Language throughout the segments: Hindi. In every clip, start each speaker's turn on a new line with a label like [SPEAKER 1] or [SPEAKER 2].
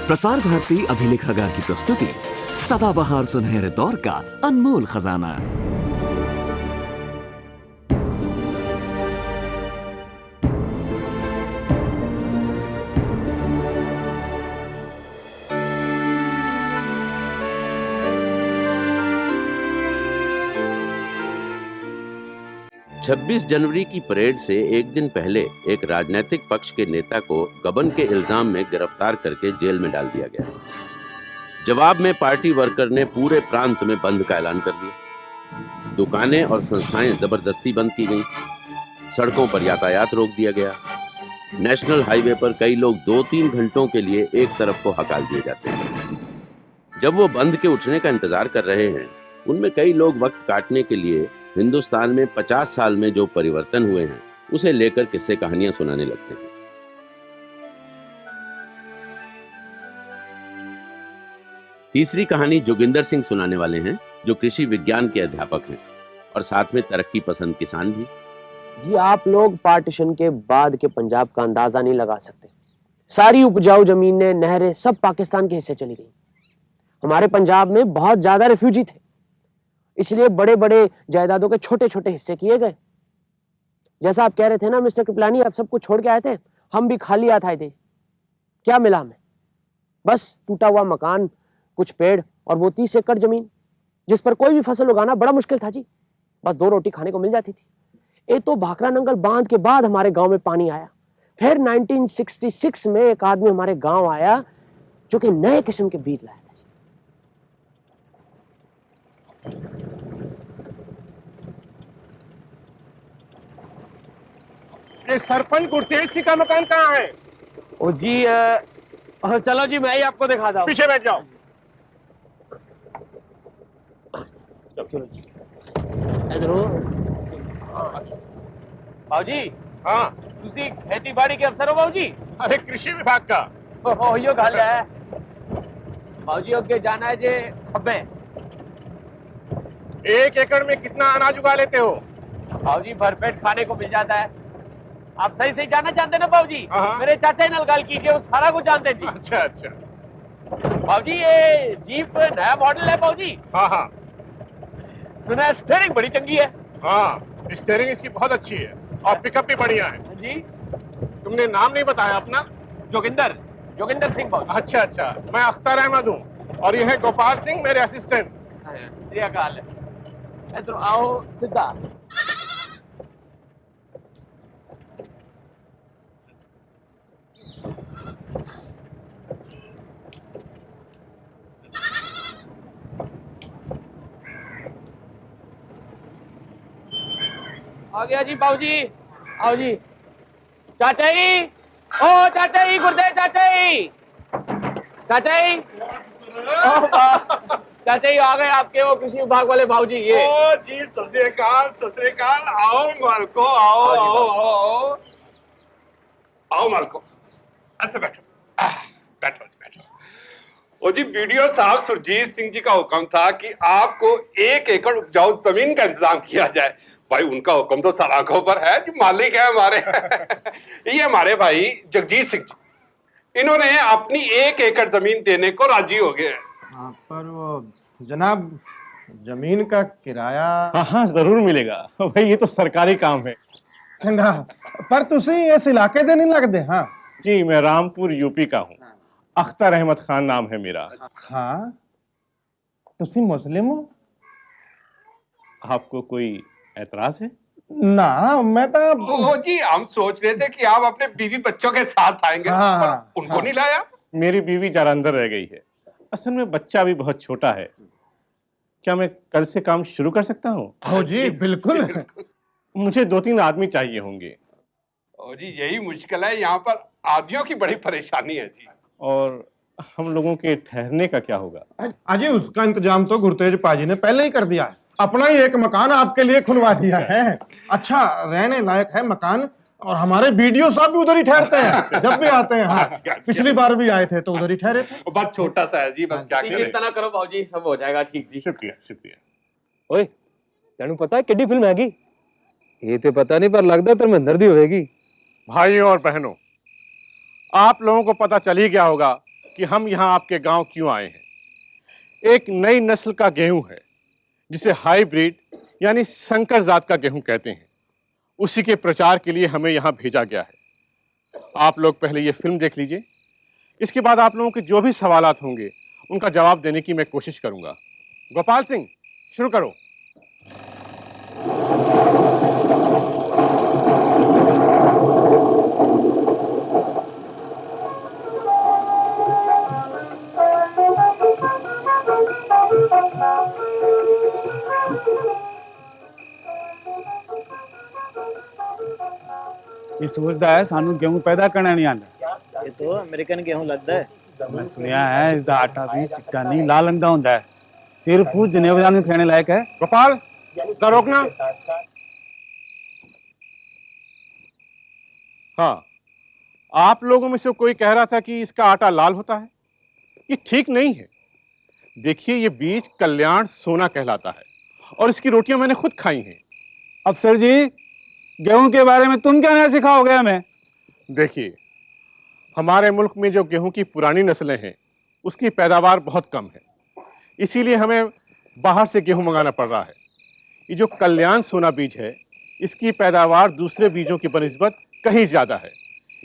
[SPEAKER 1] प्रसार भारती अभिलेखागार की प्रस्तुति सदाबहार सुनहरे दौर का अनमोल खजाना।
[SPEAKER 2] 26 जनवरी की परेड से एक दिन पहले एक राजनीतिक पक्ष के नेता को गबन के इल्जाम में गिरफ्तार करके जेल में डाल दिया गया। जवाब में पार्टी वर्कर ने पूरे प्रांत में बंद का ऐलान कर दिया। दुकानें और संस्थाएं जबरदस्ती बंद की गईं। सड़कों पर यातायात रोक दिया गया। नेशनल हाईवे पर कई लोग 2-3 घंटों के लिए एक तरफ को हकाल दिए जाते हैं। जब वो बंद के उठने का इंतजार कर रहे हैं, उनमें कई लोग वक्त काटने के लिए हिंदुस्तान में 50 साल में जो परिवर्तन हुए हैं उसे लेकर किस्से कहानियां सुनाने लगते हैं। तीसरी कहानी जोगिंदर सिंह सुनाने वाले हैं, जो कृषि विज्ञान के अध्यापक हैं और साथ में तरक्की पसंद किसान भी।
[SPEAKER 3] जी, आप लोग पार्टीशन के बाद के पंजाब का अंदाजा नहीं लगा सकते। सारी उपजाऊ जमीनें, नहरें सब पाकिस्तान के हिस्से चली गई। हमारे पंजाब में बहुत ज्यादा रिफ्यूजी थे, इसलिए बड़े बड़े जायदादों के छोटे छोटे हिस्से किए गए। जैसा आप कह रहे थे ना मिस्टर कृपलानी, आप सब कुछ छोड़ के आए थे, हम भी खाली हाथ आए थे। क्या मिला हमें? बस टूटा हुआ मकान, कुछ पेड़ और वो 30 एकड़ जमीन जिस पर कोई भी फसल उगाना बड़ा मुश्किल था जी। बस 2 रोटी खाने को मिल जाती थी। एक तो भाखड़ा नंगल बांध के बाद हमारे गांव में पानी आया। फिर 1966 में एक आदमी हमारे गांव आया जो कि नए किस्म के बीज लाया था।
[SPEAKER 4] ये सरपंच गुरतेज सिंह का मकान कहाँ है?
[SPEAKER 3] ओ जी, चलो जी मैं ही आपको दिखाता हूँ।
[SPEAKER 4] पीछे बैठ जाओ।
[SPEAKER 3] चलो जी, इधर हो। बाबूजी,
[SPEAKER 4] हाँ,
[SPEAKER 3] तुसी खेतीबाड़ी के अफसर हो बाबूजी?
[SPEAKER 4] अरे कृषि विभाग का।
[SPEAKER 3] ओहो, यो गल है। बाबूजी अगे जाना है जे खब्बे।
[SPEAKER 4] 1 एकड़ में कितना अनाज उगा लेते हो?
[SPEAKER 3] बाबूजी भरपेट खाने को मिल जाता है। आप सही सही जानना चाहते ना बाबूजी?
[SPEAKER 4] हाँ।
[SPEAKER 3] मेरे चाचा ने गल कीजिए, वो सारा कुछ जानते हैं जी।
[SPEAKER 4] अच्छा अच्छा।
[SPEAKER 3] बाबूजी ये जीप नया मॉडल है बाबूजी।
[SPEAKER 4] हाँ हाँ
[SPEAKER 3] सुना है स्टीयरिंग बड़ी चंगी है।
[SPEAKER 4] हाँ, स्टीयरिंग इसकी बहुत अच्छी है और पिकअप भी बढ़िया है
[SPEAKER 3] जी।
[SPEAKER 4] तुमने नाम नहीं बताया अपना?
[SPEAKER 3] जोगिंदर सिंह बाबूजी।
[SPEAKER 4] अच्छा अच्छा, मैं अख्तर अहमद हूँ और ये है गोपाल सिंह, मेरे असिस्टेंट।
[SPEAKER 3] सत श्री अकाल। इधर आओ सीधा। आ गया जी बाबूजी। आओ जी। चाचा जी, ओ चाचा जी, गुरदेव चाचा जी, चाचा जी, चाचा जी आ गए आपके वो कृषि विभाग वाले बाबूजी। ये
[SPEAKER 4] ओ जी, सत श्री अकाल। आओ मालको, आओ आओ आओ आओ आओ मालको। अच्छा बैठो, बैठो बैठो। ओ जी, बीडीओ साहब सुरजीत सिंह जी का हुक्म था कि आपको 1 एकड़ उपजाऊ जमीन का इंतजाम किया जाए। भाई उनका हुक्म तो सब आंखों पर है, जो मालिक है हमारे। ये हमारे भाई जगजीत सिंह जी, इन्होंने अपनी 1 एकड़ जमीन देने को राजी हो गए।
[SPEAKER 5] हाँ, पर वो जनाब जमीन का किराया।
[SPEAKER 6] हाँ जरूर मिलेगा भाई, ये तो सरकारी काम है।
[SPEAKER 5] चंगा, पर तुसी इस इलाके दे नहीं लगदे? हाँ
[SPEAKER 6] जी, मैं रामपुर यूपी का हूँ। अख्तर अहमद खान नाम है मेरा।
[SPEAKER 5] हाँ, तुसी मुस्लिम हो?
[SPEAKER 6] आपको कोई एतराज है?
[SPEAKER 5] ना, मैं तो
[SPEAKER 4] ओ जी, हम सोच रहे थे कि आप अपने बीवी बच्चों के साथ आएंगे।
[SPEAKER 5] हाँ,
[SPEAKER 4] पर
[SPEAKER 5] हाँ,
[SPEAKER 4] उनको
[SPEAKER 5] हाँ।
[SPEAKER 4] नहीं लाया?
[SPEAKER 6] मेरी बीवी जालंधर रह गई है। असल में बच्चा भी बहुत छोटा है। क्या मैं कल से काम शुरू कर सकता हूँ?
[SPEAKER 5] हो जी, बिल्कुल।
[SPEAKER 6] मुझे 2-3 आदमी चाहिए होंगे।
[SPEAKER 4] ओ जी, यही मुश्किल है, यहाँ पर आदमियों की बड़ी परेशानी है जी।
[SPEAKER 6] और हम लोगों के ठहरने का क्या होगा?
[SPEAKER 5] अजय, उसका इंतजाम तो गुरतेज पाजी ने पहले ही कर दिया है। अपना ही एक मकान आपके लिए खुलवा दिया है। अच्छा, रहने लायक है मकान, और हमारे बीडीओ साहब भी उधर ही ठहरते हैं जब भी आते हैं। हाँ, पिछली बार भी आए थे तो उधर ही ठहरे थे।
[SPEAKER 4] बस छोटा सा है जी, बस क्या करें।
[SPEAKER 3] चिंता ना करो बाबूजी, सब हो जाएगा ठीक जी।
[SPEAKER 6] शुक्रिया शुक्रिया।
[SPEAKER 7] ओए, तेनू पता है किड्डी फिल्म हैगी? ये तो पता नहीं, पर लगता धर्मेंद्र दी होगी।
[SPEAKER 6] भाइयों और बहनों, आप लोगों को पता चल ही गया होगा कि हम यहाँ आपके गांव क्यों आए हैं। एक नई नस्ल का गेहूं है जिसे हाइब्रिड यानी संकर जात का गेहूं कहते हैं। उसी के प्रचार के लिए हमें यहाँ भेजा गया है। आप लोग पहले ये फिल्म देख लीजिए, इसके बाद आप लोगों के जो भी सवालात होंगे उनका जवाब देने की मैं कोशिश करूंगा। गोपाल सिंह, शुरू करो।
[SPEAKER 8] ये सोचता है सानू गेहूं पैदा करना नहीं आता।
[SPEAKER 9] ये तो अमेरिकन गेहूं लगता है।
[SPEAKER 8] मैं सुनिया है इसका आटा भी चिट्टा नहीं लाल रंग का होता है, सिर्फ जनेवा में खाने लायक है।
[SPEAKER 6] गोपाल, जरा रोकना। हाँ, आप लोगों में से कोई कह रहा था कि इसका आटा लाल होता है। ये ठीक नहीं है। देखिए, ये बीज कल्याण सोना कहलाता है और इसकी रोटियां मैंने खुद खाई हैं।
[SPEAKER 8] अफसर जी, गेहूं के बारे में तुम क्या नया सिखाओगे हमें?
[SPEAKER 6] देखिए, हमारे मुल्क में जो गेहूं की पुरानी नस्लें हैं उसकी पैदावार बहुत कम है, इसीलिए हमें बाहर से गेहूं मंगाना पड़ रहा है। ये जो कल्याण सोना बीज है, इसकी पैदावार दूसरे बीजों की बनिस्बत कहीं ज़्यादा है।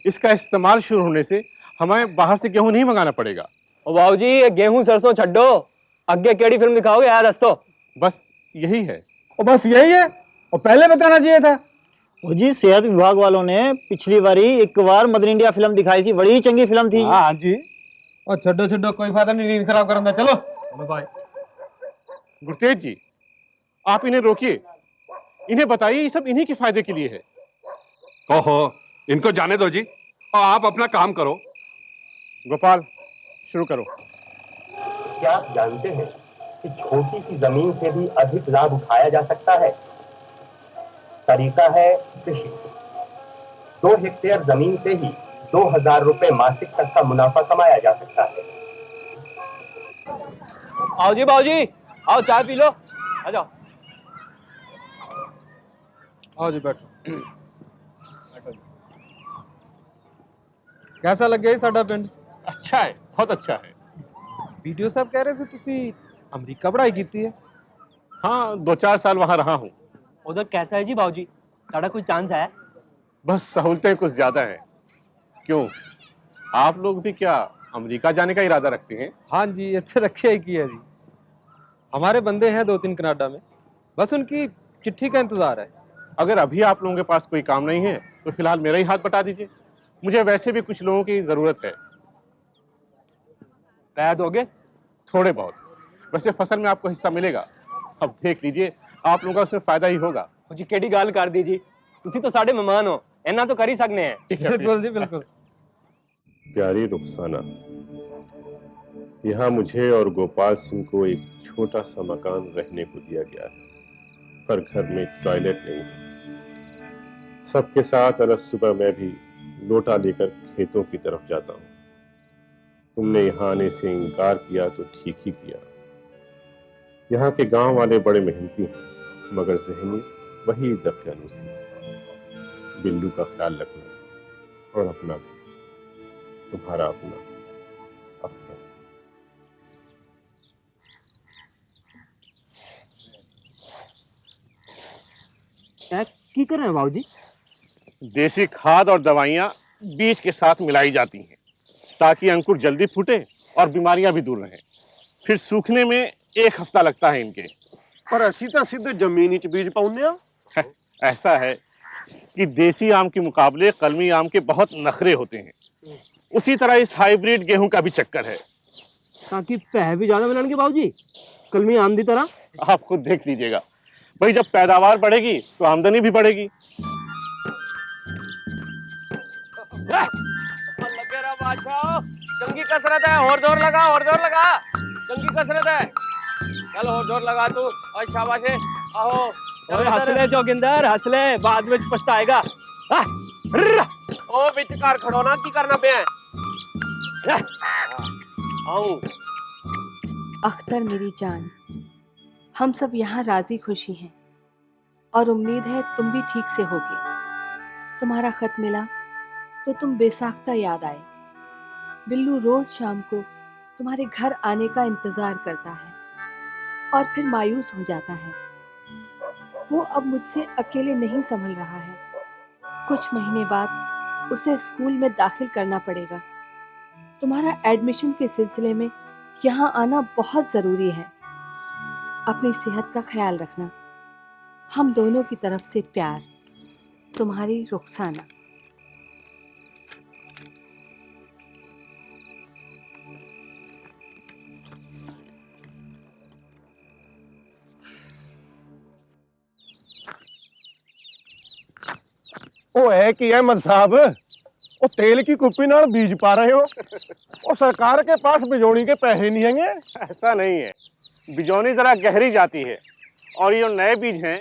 [SPEAKER 6] इसका इस्तेमाल शुरू होने से हमें बाहर से गेहूं नहीं मंगाना पड़ेगा।
[SPEAKER 7] ओ बाबू जी, ये गेहूं सरसों छड्डो, अगे केड़ी फिल्म दिखाओगे यार दसो।
[SPEAKER 6] बस यही है।
[SPEAKER 8] और बस यही है, और पहले बताना चाहिए था।
[SPEAKER 9] ओ जी, सेहत विभाग वालों ने पिछली बारी एक बार मदर इंडिया फिल्म दिखाई थी, बड़ी चंगी फिल्म थी।
[SPEAKER 8] हाँ जी। और छड्डो छड्डो कोई फायदा नहीं, नींद खराब करना। चलो बाय।
[SPEAKER 6] गुरतेज जी, आप इन्हें रोकिए, इन्हें बताइए ये सब इन्हीं के फायदे के लिए है।
[SPEAKER 4] ओहो, इनको जाने दो जी, और आप अपना काम करो।
[SPEAKER 6] गोपाल, शुरू करो।
[SPEAKER 10] क्या आप जानते हैं कि छोटी सी जमीन से भी अधिक लाभ उठाया जा सकता है? तरीका है कृषि। 2 हेक्टेयर जमीन से ही 2000 रुपए मासिक तक का मुनाफा कमाया जा सकता है।
[SPEAKER 7] आओ जी बाबूजी, आओ चाय पी लो, आ जाओ।
[SPEAKER 8] आओ जी, बैठो। कैसा लग गया साडा पिंड?
[SPEAKER 6] अच्छा है, बहुत अच्छा है।
[SPEAKER 8] वीडियो साहब कह रहे थे तुसी अमेरिका पढ़ाई की है।
[SPEAKER 6] हाँ, 2-4 साल वहां रहा हूँ।
[SPEAKER 7] उधर कैसा है जी बाबूजी, साड़ा कोई चांस है?
[SPEAKER 6] बस सहूलतें कुछ ज्यादा हैं। क्यों, आप लोग भी क्या अमेरिका जाने का इरादा रखते हैं?
[SPEAKER 8] हाँ जी, ये तो रखे ही किया जी। हमारे बंदे हैं 2-3 कनाडा में, बस उनकी चिट्ठी का इंतजार है।
[SPEAKER 6] अगर अभी आप लोगों के पास कोई काम नहीं है तो फिलहाल मेरा ही हाथ बटा दीजिए। मुझे वैसे भी कुछ लोगों की जरूरत है।
[SPEAKER 7] पैसा दोगे?
[SPEAKER 6] थोड़े बहुत। वैसे फसल में आपको हिस्सा मिलेगा। अब देख लीजिए, आप लोगों का उसमें फायदा ही होगा।
[SPEAKER 7] जी केड़ी गाल कर दी जी, तुसी तो साडे मेहमान हो, इन्ना तो कर ही सकने हैं।
[SPEAKER 8] बिल्कुल जी, बिल्कुल।
[SPEAKER 6] प्यारी रुखसाना, यहाँ मुझे और गोपाल सिंह को एक छोटा सा मकान रहने को दिया गया है, पर घर में टॉयलेट नहीं है। सबके साथ अलग सुबह मैं भी लोटा लेकर खेतों की तरफ जाता हूँ। तुमने यहाँ आने से इनकार किया तो ठीक ही किया। यहाँ के गांव वाले बड़े मेहनती हैं, मगर ज़हनियत वही दकियानूसी। बिल्लू का ख्याल रखना और अपना भी। तुम्हारा अपना अख्तर।
[SPEAKER 7] की कर रहे हैं बाबूजी?
[SPEAKER 6] देसी खाद और दवाइयाँ बीज के साथ मिलाई जाती हैं ताकि अंकुर जल्दी फूटे और बीमारियां भी दूर रहें। फिर सूखने में 1 हफ्ता लगता है इनके।
[SPEAKER 5] पर असी तो सीधे जमीन च बीज पाउंदे आ।
[SPEAKER 6] ऐसा है कि देसी आम के मुकाबले कलमी आम के बहुत नखरे होते हैं। उसी तरह इस हाइब्रिड गेहूं का भी चक्कर है।
[SPEAKER 7] ताकि पैसे भी ज्यादा मिलेंगे बाबूजी, कलमी आम दी तरह।
[SPEAKER 6] आप खुद देख लीजिएगा भाई, जब पैदावार बढ़ेगी तो आमदनी भी बढ़ेगी।
[SPEAKER 3] लगे रहा बादशाह, चंगी कसरत है, और जोर लगा, और जोर लगा, चंगी कसरत है। चल और जोर लगा तू, और शाबाश है। आओ
[SPEAKER 7] हंसले जोगिंदर, हंसले, बाद में पछताएगा।
[SPEAKER 3] ओ बिच कार खड़ोना की करना पे है। आओ
[SPEAKER 11] अख्तर मेरी जान, हम सब यहाँ राजी खुशी हैं और उम्मीद है तुम भी ठीक से होगे। तुम्हारा खत मिला तो तुम बेसाख्ता याद आए। बिल्लू रोज शाम को तुम्हारे घर आने का इंतजार करता है और फिर मायूस हो जाता है। वो अब मुझसे अकेले नहीं संभल रहा है। कुछ महीने बाद उसे स्कूल में दाखिल करना पड़ेगा। तुम्हारा एडमिशन के सिलसिले में यहाँ आना बहुत ज़रूरी है। अपनी सेहत का ख्याल रखना। हम दोनों की तरफ से प्यार, तुम्हारी रुखसाना।
[SPEAKER 5] ਉਹ ਹੈ ਕੀ अहमद साहब, वो तेल की कुप्पी नाल बीज पा रहे हो? और सरकार के पास बिजौनी के पैसे नहीं हैंगे?
[SPEAKER 12] ऐसा नहीं है, बिजौनी जरा गहरी जाती है और ये नए बीज हैं,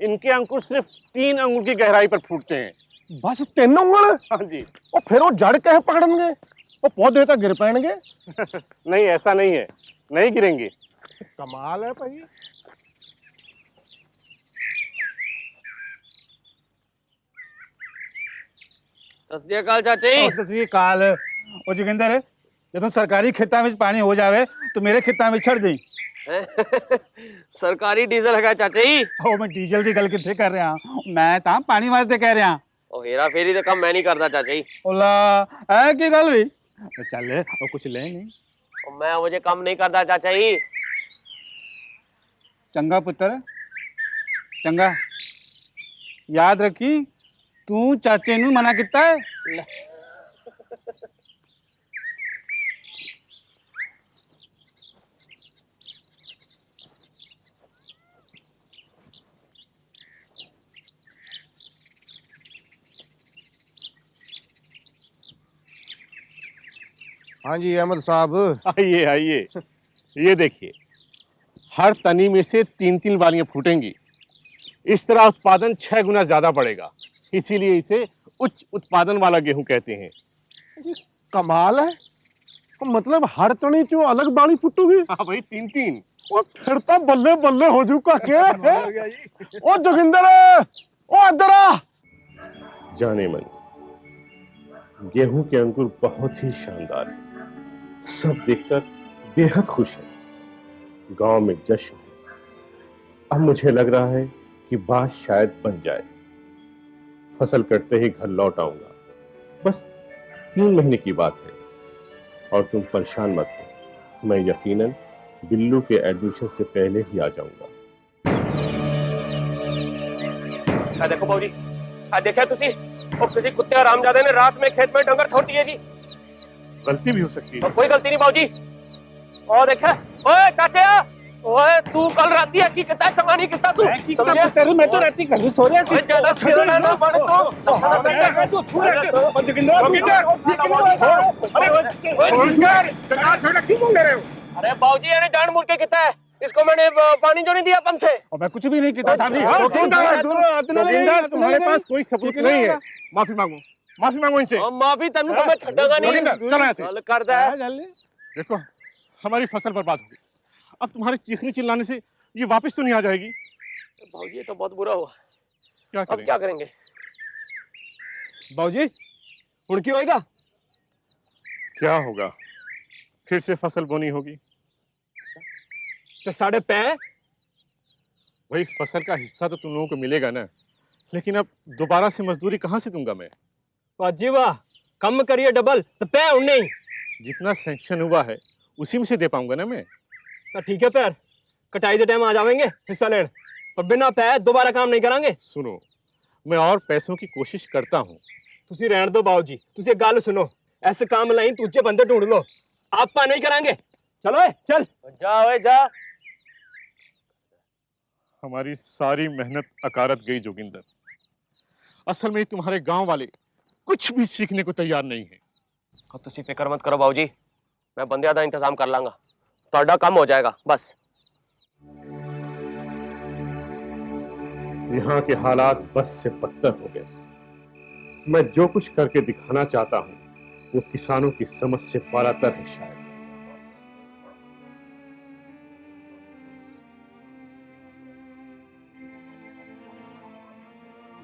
[SPEAKER 12] इनके अंकुर सिर्फ 3 अंगुल की गहराई पर फूटते हैं।
[SPEAKER 5] बस 3 उंगल?
[SPEAKER 12] हाँ जी।
[SPEAKER 5] और फिर वो जड़ कह पकड़ेंगे, वो पौधे तक गिर पाएंगे?
[SPEAKER 12] नहीं, ऐसा नहीं है, नहीं गिरेंगे।
[SPEAKER 5] कमाल है भाई।
[SPEAKER 3] सत श्री अकाल चाची।
[SPEAKER 13] सत श्री अकाल। ओ जोगिंदर, ਜਦੋਂ ਸਰਕਾਰੀ ਖੇਤਾਂ ਵਿੱਚ ਪਾਣੀ ਹੋ ਜਾਵੇ तो मेरे ਖੇਤਾਂ ਵਿੱਚ ਛੱਡ ਦੇਈ।
[SPEAKER 3] सरकारी डीजल है चाचा जी।
[SPEAKER 13] ਉਹ ਮੈਂ ਡੀਜ਼ਲ ਦੀ ਗੱਲ ਕਿੱਥੇ ਕਰ ਰਿਹਾ, ਮੈਂ ਤਾਂ ਪਾਣੀ ਵਾਸਤੇ ਕਹਿ ਰਿਹਾ।
[SPEAKER 3] ਉਹ हेरा फेरी ਦਾ ਕੰਮ मैं नहीं करता चाचा जी।
[SPEAKER 13] ओला ऐ की गल हुई? चल और कुछ ले नहीं।
[SPEAKER 3] मैं मुझे काम नहीं करता चाचा जी।
[SPEAKER 13] चंगा पुत्र चंगा, याद रखी तू चाचे नू मना किता है।
[SPEAKER 5] हाँ जी अहमद साहब।
[SPEAKER 12] आइए आइए, ये देखिए, हर तनी में से 3-3 वालियां फूटेंगी। इस तरह उत्पादन 6 गुना ज्यादा बढ़ेगा, इसीलिए इसे उच्च उत्पादन वाला गेहूं कहते हैं।
[SPEAKER 5] कमाल है, मतलब हर तनी चो अलग बाली फुटूगी?
[SPEAKER 12] हाँ भाई, 3-3।
[SPEAKER 5] ओ फिर तो बल्ले बल्ले हो जू काके। ओ जोगिंदर, ओ इधर आ।
[SPEAKER 6] जाने मन, गेहूं के अंकुर बहुत ही शानदार है, सब देखकर बेहद खुश है। गांव में जश्न है। अब मुझे लग रहा है कि बात शायद बन जाए। फसल कटते ही घर लौट आऊंगा, बस 3 महीने की बात है। और तुम परेशान मत हो, मैं यकीनन बिल्लू के एडमिशन से पहले ही आ जाऊंगा।
[SPEAKER 3] देखो बाबूजी, देखा तुसी और किसी कुत्ते हरामजादे ने रात में खेत में डंगर छोड़ दिए जी।
[SPEAKER 12] गलती भी हो सकती है।
[SPEAKER 3] कोई गलती नहीं बाबूजी। और देखा, ओए चाचा, ओए तू कल राती है की कितना चंगा नहीं कितना तू।
[SPEAKER 13] तेरे मैं तो राती कर सो रहा
[SPEAKER 3] थी। ज्यादा सिर ना बड़ तो
[SPEAKER 13] तू पूरा जोगिंदर क्यों बोल रहे हो?
[SPEAKER 3] अरे बाबूजी ने जानबूझ के कितना है, इसको मैंने पानी जो नहीं दिया पंप से।
[SPEAKER 13] और मैं कुछ भी नहीं किया साहब
[SPEAKER 12] जी। तुम्हारे पास कोई सबूत नहीं है, माफी मांगो, माफी मांगो इनसे।
[SPEAKER 3] माफी तेन तो मैं छड़ागा नहीं।
[SPEAKER 12] चलो ऐसे
[SPEAKER 3] करदा है।
[SPEAKER 12] देखो, हमारी फसल बर्बाद हो गई, अब तुम्हारे चीखने चिल्लाने से ये वापस तो नहीं आ जाएगी।
[SPEAKER 3] बाबूजी ये तो बहुत बुरा हुआ।
[SPEAKER 12] क्या
[SPEAKER 3] अब क्या करेंगे
[SPEAKER 12] बाबूजी?
[SPEAKER 3] हुण की होएगा?
[SPEAKER 12] क्या होगा, फिर से फसल बोनी होगी।
[SPEAKER 3] तो साढ़े पै
[SPEAKER 12] वही फसल का हिस्सा तो तुम लोगों को मिलेगा ना, लेकिन अब दोबारा से मजदूरी कहाँ से दूंगा मैं?
[SPEAKER 3] वाजी वाह, कम करिए डबल तो पै हूं नहीं।
[SPEAKER 12] जितना सैंक्शन हुआ है उसी में से दे पाऊंगा ना मैं।
[SPEAKER 3] तो ठीक है पैर, कटाई के टाइम आ जाएंगे हिस्सा लेने, और बिना पै दोबारा काम नहीं करांगे।
[SPEAKER 12] सुनो, मैं और पैसों की कोशिश करता हूँ।
[SPEAKER 3] तुसी रहने दो बाबूजी, तुसी एक गल सुनो, ऐसे काम लाई दूजे बंदे ढूंढ लो, आपा नहीं करांगे। चलो ए, चल जा ओए जा।
[SPEAKER 12] हमारी सारी मेहनत अकारत गई जोगिंदर। असल में तुम्हारे गांव वाले कुछ भी सीखने को तैयार नहीं है।
[SPEAKER 3] तुसी फिक्र मत करो बाबूजी, मैं बंदियां दा इंतजाम कर लांगा, ਤੁਹਾਡਾ काम हो जाएगा बस।
[SPEAKER 6] यहाँ के हालात बस से बदतर हो गए। मैं जो कुछ करके दिखाना चाहता हूँ वो किसानों की समझ से बालातर है शायद।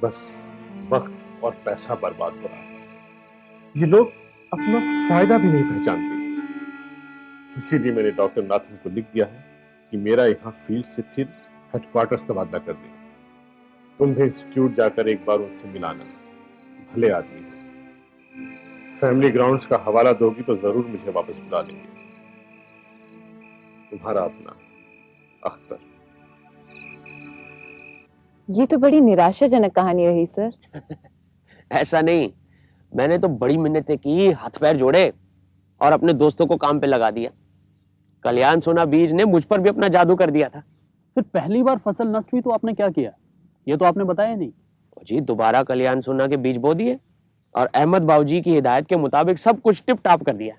[SPEAKER 6] बस वक्त और पैसा बर्बाद हो रहा है। ये लोग अपना फायदा भी नहीं पहचानते। इसीलिए मैंने डॉक्टर नाथन को लिख दिया है कि मेरा यहाँ फील्ड से फिर हेडक्वार्टर्स तबादला कर दें। तुम भी इंस्टीट्यूट जाकर एक बार उनसे मिलाना, भले आदमी है। फैमिली ग्राउंड्स का हवाला दोगी तो जरूर मुझे वापस बुला लेंगे। तुम्हारा अपना अख्तर।
[SPEAKER 14] ये तो बड़ी निराशाजनक कहानी रही सर।
[SPEAKER 3] ऐसा नहीं, मैंने तो बड़ी मिन्नतें की, हाथ पैर जोड़े और अपने दोस्तों को काम पे लगा दिया। कल्याण सोना बीज ने मुझ पर भी अपना जादू कर दिया था।
[SPEAKER 15] फिर पहली बार फसल नष्ट हुई तो आपने क्या किया, ये तो आपने बताया नहीं।
[SPEAKER 3] जी दोबारा कल्याण सोना के बीज बो दिए और अहमद बाबूजी की हिदायत के मुताबिक सब कुछ टिप टाप कर दिया।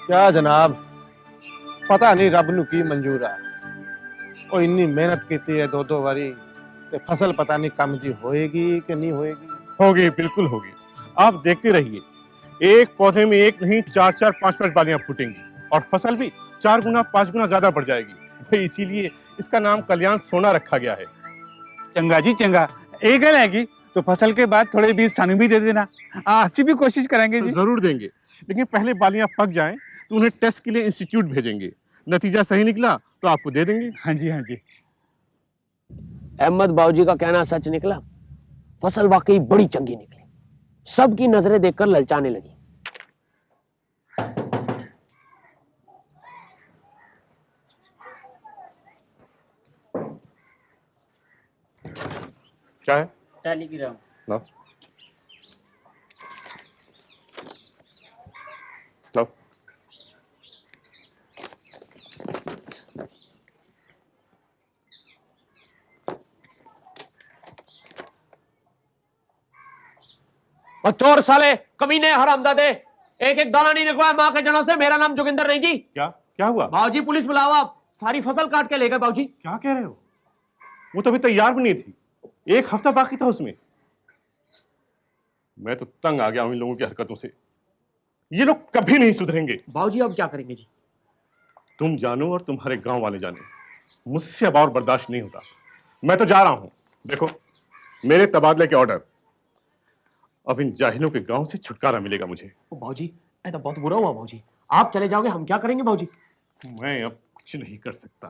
[SPEAKER 5] क्या जनाब, पता नहीं रब नू की मंजूर है। ਉਹ ਇੰਨੀ ਮਿਹਨਤ ਕੀਤੀ है 2-2 ਵਾਰੀ ਤੇ फसल पता नहीं कम जी होएगी कि नहीं होएगी।
[SPEAKER 12] होगी, बिल्कुल होगी। आप देखते रहिए, एक पौधे में एक नहीं 4-4, 5-5 बालियां फूटेंगी और फसल भी 4 गुना 5 गुना ज्यादा बढ़ जाएगी। इसीलिए इसका नाम कल्याण सोना रखा गया है।
[SPEAKER 13] चंगा जी चंगा, एक गल हैगी तो फसल के बाद थोड़े बीज सानू भी दे देना, अच्छी भी कोशिश करेंगे जी।
[SPEAKER 12] जरूर देंगे, लेकिन पहले बालियां पक जाएं तो उन्हें टेस्ट के लिए इंस्टीट्यूट भेजेंगे। नतीजा सही निकला तो आपको दे देंगे।
[SPEAKER 13] हाँ जी हाँ जी।
[SPEAKER 3] अहमद बाबूजी का कहना सच निकला, फसल वाकई बड़ी चंगी निकली। सबकी नजरें देखकर ललचाने लगी।
[SPEAKER 12] क्या है?
[SPEAKER 9] टेलीग्राम।
[SPEAKER 12] लो लो।
[SPEAKER 3] और चोर साले, कमीने, हरामजादे, एक एक दाना नहीं निकला माँ के जनों से। मेरा नाम जोगिंदर नहीं जी।
[SPEAKER 12] क्या हुआ?
[SPEAKER 3] बाबूजी पुलिस बुलाओ, आप सारी फसल काट के ले गए। बाबूजी
[SPEAKER 12] क्या कह रहे हो? वो तो अभी तैयार भी नहीं थी, 1 हफ्ता बाकी था उसमें। मैं तो तंग आ गया हूं इन लोगों की हरकतों से। ये लोग कभी नहीं सुधरेंगे।
[SPEAKER 3] बाबूजी अब क्या करेंगे जी?
[SPEAKER 12] तुम जानो और तुम्हारे गांव वाले जाने, मुझसे अब और बर्दाश्त नहीं होता। मैं तो जा रहा हूं। देखो, मेरे तबादले के ऑर्डर। अब इन जाहिलों के गांव से छुटकारा मिलेगा मुझे।
[SPEAKER 3] बाबूजी ऐसा बहुत बुरा हुआ। बाबूजी आप चले जाओगे, हम क्या करेंगे बाबूजी?
[SPEAKER 12] मैं अब कुछ नहीं कर सकता।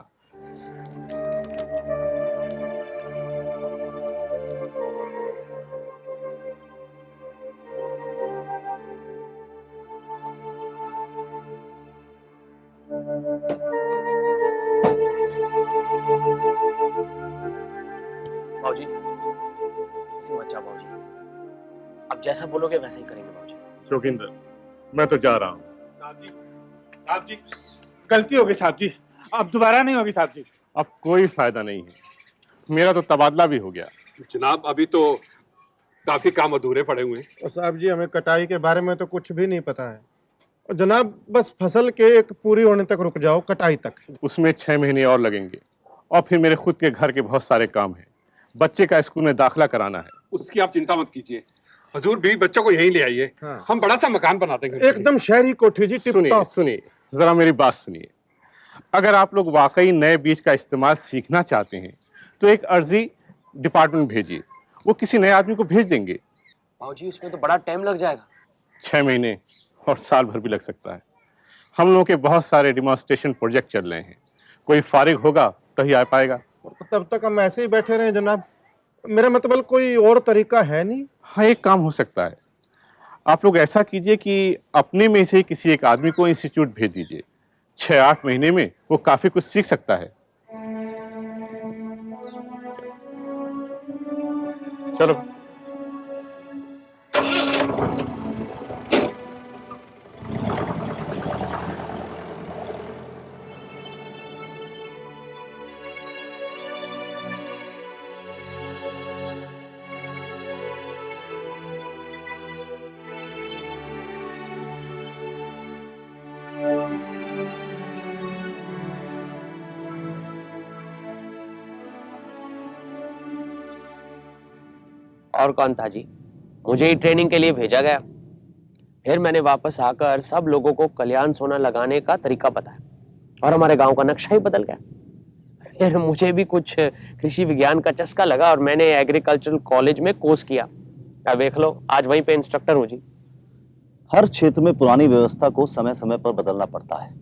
[SPEAKER 3] बाबूजी मत जाओ बाबूजी, अब जैसा बोलोगे वैसा ही करेंगे बाबूजी।
[SPEAKER 12] जोगिंदर, मैं तो जा रहा हूँ।
[SPEAKER 13] साहब जी गलती होगी साहब जी, अब दोबारा नहीं होगी साहब जी।
[SPEAKER 12] अब कोई फायदा नहीं है, मेरा तो तबादला भी हो गया।
[SPEAKER 4] जनाब अभी तो काफी काम अधूरे पड़े हुए हैं।
[SPEAKER 5] और साहब जी हमें कटाई के बारे में तो कुछ भी नहीं पता है। और जनाब बस फसल के एक पूरी होने तक रुक जाओ, कटाई तक।
[SPEAKER 12] उसमें 6 महीने और लगेंगे और फिर मेरे खुद के घर के बहुत सारे काम हैं। बच्चे का स्कूल में दाखिला कराना है।
[SPEAKER 4] उसकी आप चिंता मत कीजिए, हजूर बीवी बच्चों को यहीं ले आइए।
[SPEAKER 5] हाँ।
[SPEAKER 4] हम बड़ा सा मकान बना देंगे।
[SPEAKER 5] एकदम शहरी कोठी जी, टिप
[SPEAKER 12] सुनिए
[SPEAKER 5] टॉप।
[SPEAKER 12] सुनिए, जरा मेरी बात सुनिए। अगर आप लोग वाकई नए बीज का इस्तेमाल सीखना चाहते हैं तो एक अर्जी डिपार्टमेंट भेजिए, वो किसी नए आदमी को भेज देंगे।
[SPEAKER 3] बाबूजी उसमें तो बड़ा टाइम लग जाएगा।
[SPEAKER 12] 6 महीने और साल भर भी लग सकता है। हम लोगों के बहुत सारे डिमॉन्स्ट्रेशन प्रोजेक्ट चल रहे हैं, कोई फारिग होगा तभी आ पाएगा।
[SPEAKER 5] तब तक हम ऐसे ही बैठे रहे जनाब, मेरा मतलब कोई और तरीका है नहीं?
[SPEAKER 12] हाँ, एक काम हो सकता है। आप लोग ऐसा कीजिए कि अपने में से किसी एक आदमी को इंस्टीट्यूट भेज दीजिए। 6-8 महीने में वो काफी कुछ सीख सकता है। चलो।
[SPEAKER 3] और कौन था जी, मुझे ही ट्रेनिंग के लिए भेजा गया। फिर मैंने वापस आकर सब लोगों को कल्याण सोना लगाने का तरीका बताया और हमारे गांव का नक्शा ही बदल गया। फिर मुझे भी कुछ कृषि विज्ञान का चस्का लगा और मैंने एग्रीकल्चरल कॉलेज में कोर्स किया। अब देख लो, आज वहीं पे इंस्ट्रक्टर हूँ जी।
[SPEAKER 16] हर क्षेत्र में पुरानी व्यवस्था को समय समय पर बदलना पड़ता है,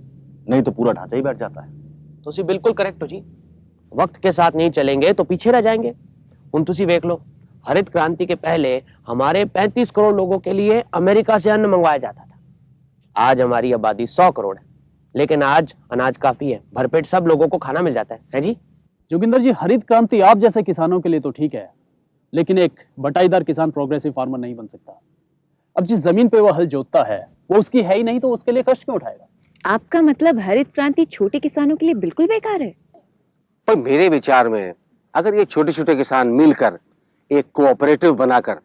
[SPEAKER 16] नहीं तो पूरा ढांचा ही बैठ जाता है।
[SPEAKER 3] तो तुसी बिल्कुल करेक्ट हो जी। वक्त के साथ नहीं चलेंगे तो पीछे रह जाएंगे। उन तुसी देख लो, हरित क्रांति के पहले हमारे 35 करोड़ लोगों के लिए अमेरिका से अन्न मंगवाया जाता था। आज हमारी आबादी 100 करोड़ है, लेकिन आज अनाज काफी है, भरपेट सब लोगों को खाना मिल जाता है जी।
[SPEAKER 15] जोगिंदर जी, हरित क्रांति आप जैसे किसानों के लिए तो ठीक है, लेकिन एक बटाईदार किसान प्रोग्रेसिव फार्मर नहीं बन सकता। अब जिस जमीन पे वो हल जोतता है वो उसकी है ही नहीं, तो उसके लिए कष्ट क्यों उठाएगा?
[SPEAKER 14] आपका मतलब हरित क्रांति छोटे किसानों के लिए बिल्कुल बेकार है?
[SPEAKER 17] पर मेरे विचार में अगर ये छोटे छोटे किसान मिलकर एक कोऑपरेटिव बनाकर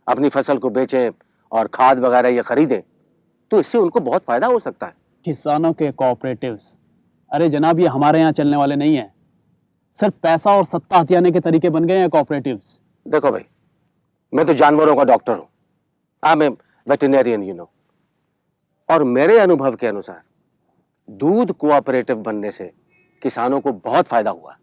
[SPEAKER 17] अपनी फसल को बेचें और खाद वगैरह ये खरीदें तो इससे उनको बहुत फायदा हो सकता है।
[SPEAKER 15] किसानों के कोऑपरेटिव्स? अरे जनाब, ये हमारे यहाँ चलने वाले नहीं है। सिर्फ पैसा और सत्ता हथियाने के तरीके बन गए हैं कोऑपरेटिव्स।
[SPEAKER 17] देखो भाई, मैं तो जानवरों का डॉक्टर हूँ, I am veterinarian you know, और मेरे अनुभव के अनुसार दूध कोऑपरेटिव बनने से किसानों को बहुत फायदा हुआ।